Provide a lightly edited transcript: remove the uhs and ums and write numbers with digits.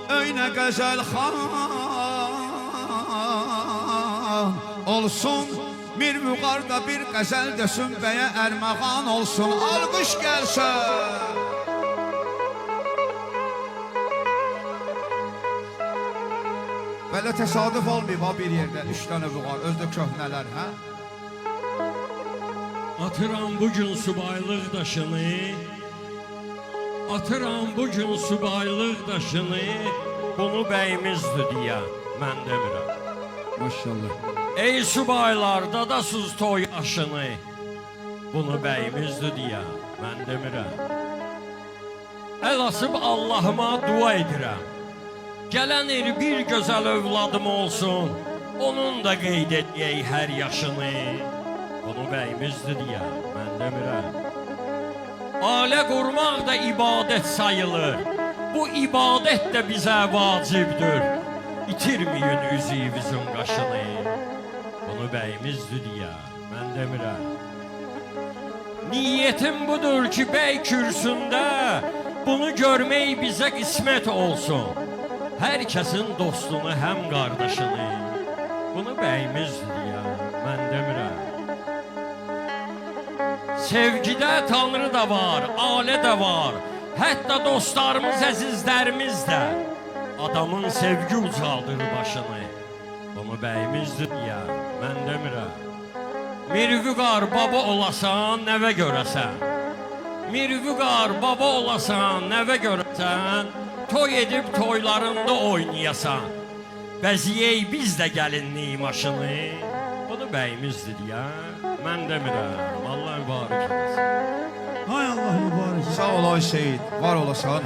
Öyle güzel han olsun. Bir vüqarda bir qəzəl desin bəyə ərmağan olsun. Alqış gəlsin. Belə təsadüf olmayıb ha bir yerdə 3 dənə vüqar, özdə köhnələr, hə? Atıram bugün subaylıq daşını, atıram bugün subaylıq daşını, bunu bəyimizdir deyə mən demirəm. Maşallah. Ey subaylar, dadasız toy aşını, bunu bəyimizdir deyə mən demirəm. Əl asıb Allahıma dua edirəm. Gələn il bir gözəl övladım olsun, onun da qeyd edəyək hər yaşını, bunu bəyimizdir deyə mən demirəm. Ailə qurmaq da ibadət sayılır, bu ibadət də bizə vacibdir. İtirməyin üzüyümüzün qaşını, bunu bəyimizdir deyə mən demirəm. Niyyətim budur ki, bəy kürsündə bunu görmək bizə qismət olsun. Hər kəsin dostunu, həm qardaşını, bunu bəyimizdir deyə mən demirəm. Sevgidə Tanrı da var, ailə də var, hətta dostlarımız, əzizlərimiz də. Adamın sevgi ucaldır başını, bunu bəyimizdir deyə mən demirəm. Mirvüqar baba olasan, nəvə görəsən. Mirvüqar baba olasan, nəvə görəsən, toy edib toylarında oynayasan. Bəziyək biz də gəlinlik maşını, bunu bəyimizdir deyə mən demirəm. Allah mübarək eləsin. Hay Allah mübarək. Sağ ol ay Seyid, var olasan.